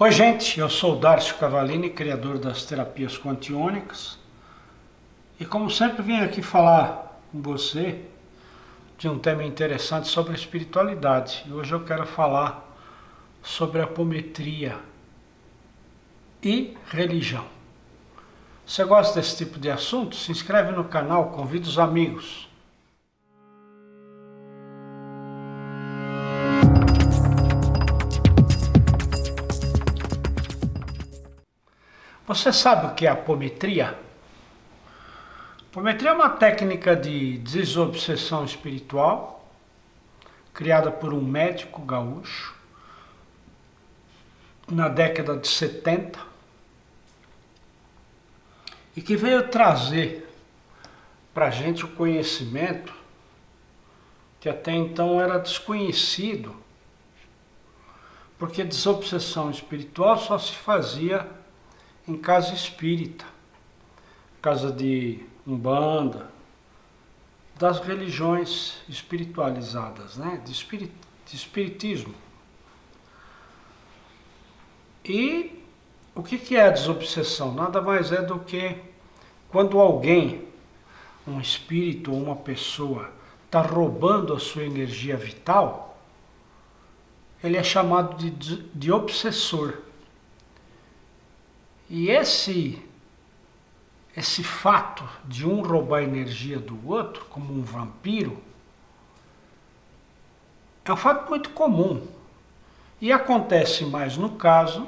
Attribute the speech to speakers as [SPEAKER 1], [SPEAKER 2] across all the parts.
[SPEAKER 1] Oi gente, eu sou o Darcio Cavallini, criador das terapias quantiônicas, e como sempre vim aqui falar com você de um tema interessante sobre a espiritualidade. E hoje eu quero falar sobre apometria e religião. Se você gosta desse tipo de assunto, se inscreve no canal, convida os amigos. Você sabe o que é apometria? Apometria é uma técnica de desobsessão espiritual criada por um médico gaúcho na década de 70 e que veio trazer para a gente o conhecimento que até então era desconhecido, porque desobsessão espiritual só se fazia em casa espírita, casa de umbanda, das religiões espiritualizadas, né? de espiritismo. E o que é a desobsessão? Nada mais é do que quando alguém, um espírito ou uma pessoa, está roubando a sua energia vital, ele é chamado de obsessor. E esse fato de um roubar a energia do outro, como um vampiro, é um fato muito comum. E acontece mais no caso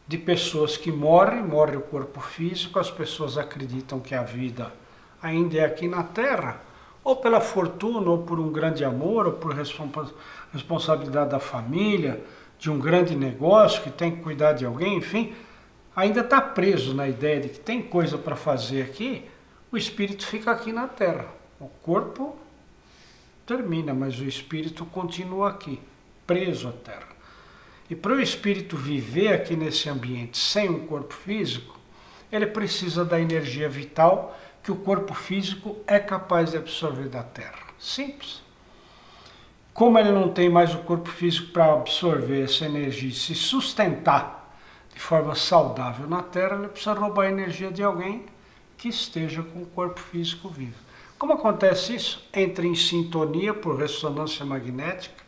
[SPEAKER 1] de pessoas que morrem o corpo físico, as pessoas acreditam que a vida ainda é aqui na Terra, ou pela fortuna, ou por um grande amor, ou por responsabilidade da família, de um grande negócio que tem que cuidar de alguém, enfim, ainda está preso na ideia de que tem coisa para fazer aqui, o espírito fica aqui na Terra. O corpo termina, mas o espírito continua aqui, preso à Terra. E para o espírito viver aqui nesse ambiente sem um corpo físico, ele precisa da energia vital que o corpo físico é capaz de absorver da Terra. Simples. Como ele não tem mais o corpo físico para absorver essa energia e se sustentar de forma saudável na Terra, ele precisa roubar a energia de alguém que esteja com o corpo físico vivo. Como acontece isso? Entra em sintonia por ressonância magnética,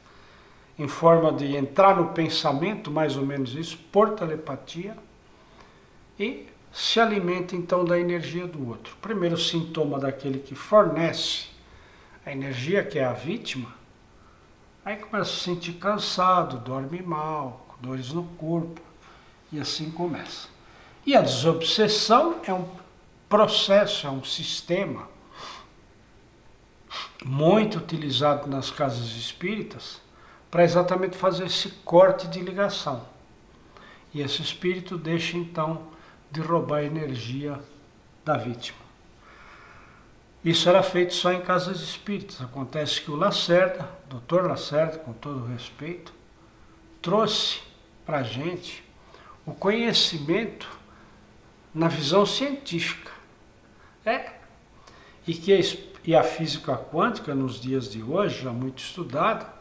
[SPEAKER 1] em forma de entrar no pensamento, mais ou menos isso, por telepatia, e se alimenta então da energia do outro. O primeiro sintoma daquele que fornece a energia, que é a vítima, aí começa a se sentir cansado, dorme mal, com dores no corpo, e assim começa. E a desobsessão é um processo, é um sistema muito utilizado nas casas espíritas para exatamente fazer esse corte de ligação. E esse espírito deixa então de roubar a energia da vítima. Isso era feito só em casas espíritas. Acontece que o Lacerda, Dr. Lacerda, com todo respeito, trouxe para a gente o conhecimento na visão científica. E a física quântica, nos dias de hoje, já muito estudada,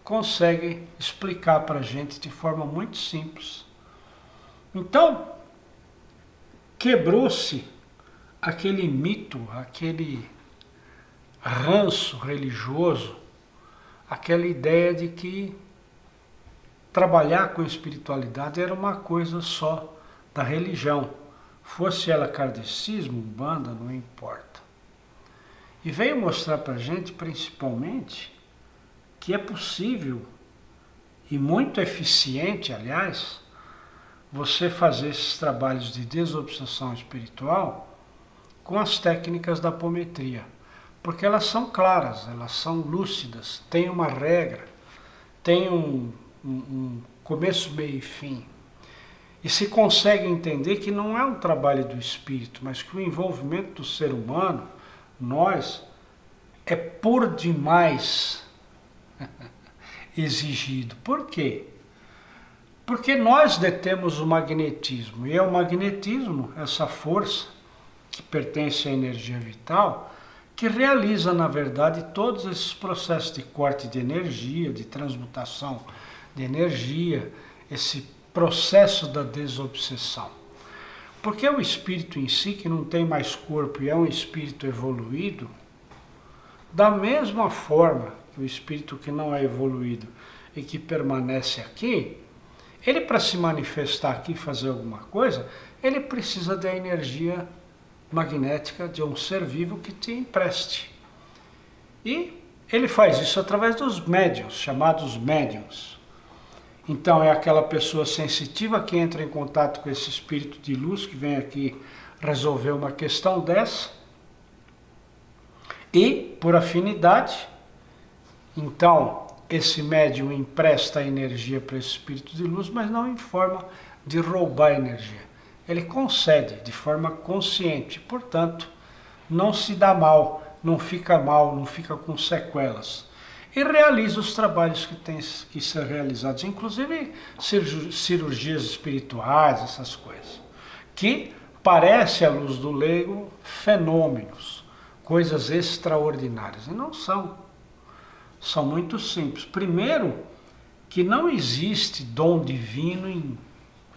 [SPEAKER 1] consegue explicar para a gente de forma muito simples. Então, quebrou-se aquele mito, aquele ranço religioso, aquela ideia de que trabalhar com espiritualidade era uma coisa só da religião, fosse ela kardecismo, umbanda, não importa. E veio mostrar para a gente, principalmente, que é possível, e muito eficiente, aliás, você fazer esses trabalhos de desobsessão espiritual com as técnicas da apometria, porque elas são claras, elas são lúcidas, tem uma regra, tem um começo, meio e fim. E se consegue entender que não é um trabalho do espírito, mas que o envolvimento do ser humano, nós, é por demais exigido. Por quê? Porque nós detemos o magnetismo, e é o magnetismo, essa força que pertence à energia vital, que realiza, na verdade, todos esses processos de corte de energia, de transmutação de energia, esse processo da desobsessão. Porque o espírito em si, que não tem mais corpo e é um espírito evoluído, da mesma forma que o espírito que não é evoluído e que permanece aqui, ele, para se manifestar aqui e fazer alguma coisa, ele precisa da energia magnética de um ser vivo que te empreste. E ele faz isso através dos médiuns, chamados médiuns. Então é aquela pessoa sensitiva que entra em contato com esse espírito de luz que vem aqui resolver uma questão dessa. E, por afinidade, então esse médium empresta energia para esse espírito de luz, mas não em forma de roubar energia. Ele concede de forma consciente, portanto, não se dá mal, não fica com sequelas. E realiza os trabalhos que têm que ser realizados, inclusive cirurgias espirituais, essas coisas, que parece à luz do leigo fenômenos, coisas extraordinárias, e não são. São muito simples. Primeiro, que não existe dom divino em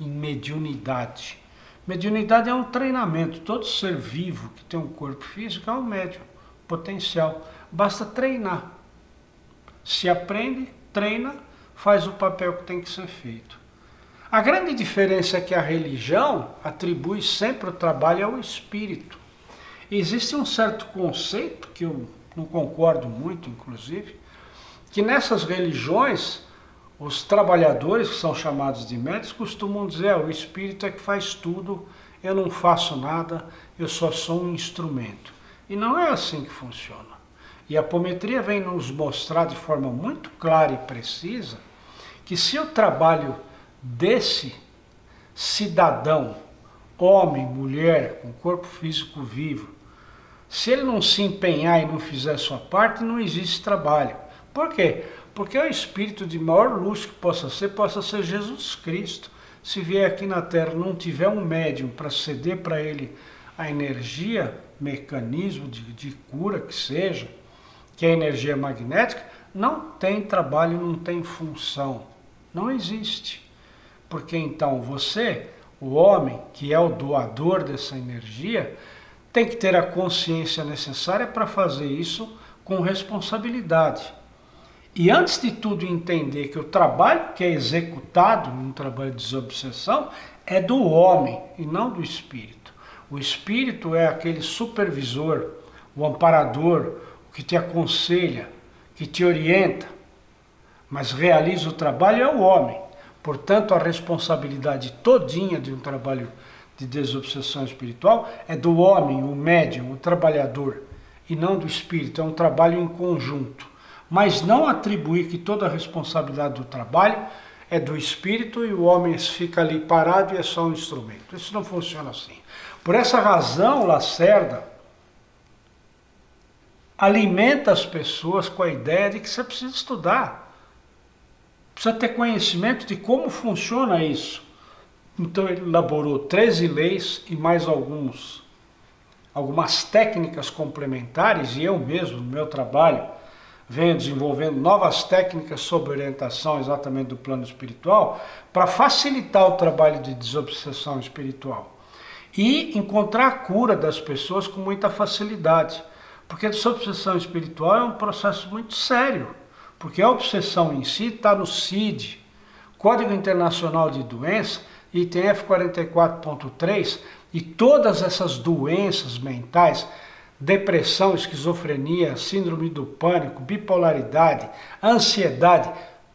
[SPEAKER 1] mediunidade. Mediunidade é um treinamento. Todo ser vivo que tem um corpo físico é um médium potencial. Basta treinar. Se aprende, treina, faz o papel que tem que ser feito. A grande diferença é que a religião atribui sempre o trabalho ao espírito. Existe um certo conceito, que eu não concordo muito, inclusive, que nessas religiões, os trabalhadores, que são chamados de médios, costumam dizer: o espírito é que faz tudo, eu não faço nada, eu só sou um instrumento. E não é assim que funciona. E a apometria vem nos mostrar de forma muito clara e precisa que se o trabalho desse cidadão, homem, mulher, com corpo físico vivo, se ele não se empenhar e não fizer a sua parte, não existe trabalho. Por quê? Porque o espírito de maior luz que possa ser Jesus Cristo. Se vier aqui na Terra não tiver um médium para ceder para ele a energia, mecanismo de cura que seja, que é a energia magnética, não tem trabalho, não tem função. Não existe. Porque então você, o homem, que é o doador dessa energia, tem que ter a consciência necessária para fazer isso com responsabilidade. E antes de tudo entender que o trabalho que é executado num trabalho de desobsessão é do homem e não do espírito. O espírito é aquele supervisor, o amparador, o que te aconselha, que te orienta, mas realiza o trabalho é o homem. Portanto, a responsabilidade todinha de um trabalho de desobsessão espiritual é do homem, o médium, o trabalhador, e não do espírito. É um trabalho em conjunto. Mas não atribuir que toda a responsabilidade do trabalho é do espírito e o homem fica ali parado e é só um instrumento. Isso não funciona assim. Por essa razão, Lacerda alimenta as pessoas com a ideia de que você precisa estudar, precisa ter conhecimento de como funciona isso. Então ele elaborou 13 leis e mais algumas técnicas complementares, e eu mesmo, no meu trabalho, venho desenvolvendo novas técnicas sob orientação exatamente do plano espiritual, para facilitar o trabalho de desobsessão espiritual e encontrar a cura das pessoas com muita facilidade. Porque a desobsessão espiritual é um processo muito sério, porque a obsessão em si está no CID, Código Internacional de Doença, item F44.3, e todas essas doenças mentais, depressão, esquizofrenia, síndrome do pânico, bipolaridade, ansiedade,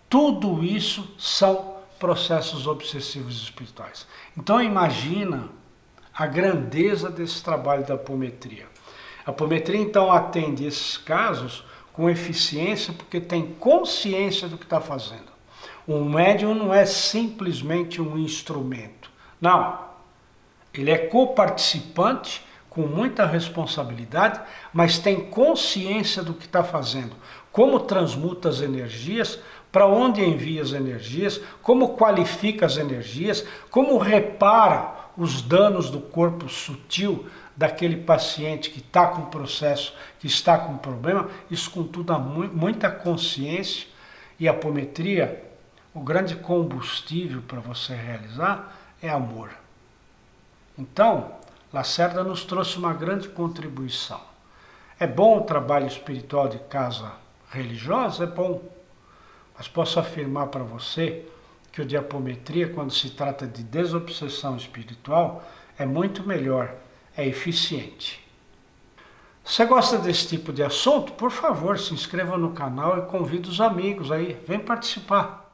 [SPEAKER 1] tudo isso são processos obsessivos espirituais. Então imagina a grandeza desse trabalho da apometria. A apometria então atende esses casos com eficiência porque tem consciência do que está fazendo. Um médium não é simplesmente um instrumento. Não, ele é coparticipante com muita responsabilidade, mas tem consciência do que está fazendo, como transmuta as energias, para onde envia as energias, como qualifica as energias, como repara os danos do corpo sutil daquele paciente que está com processo, que está com problema, isso com tudo há muita consciência, e a apometria o grande combustível para você realizar é amor. Então, Lacerda nos trouxe uma grande contribuição. É bom o trabalho espiritual de casa religiosa? É bom. Mas posso afirmar para você que o de apometria, quando se trata de desobsessão espiritual, é muito melhor, é eficiente. Você gosta desse tipo de assunto? Por favor, se inscreva no canal e convide os amigos aí, vem participar.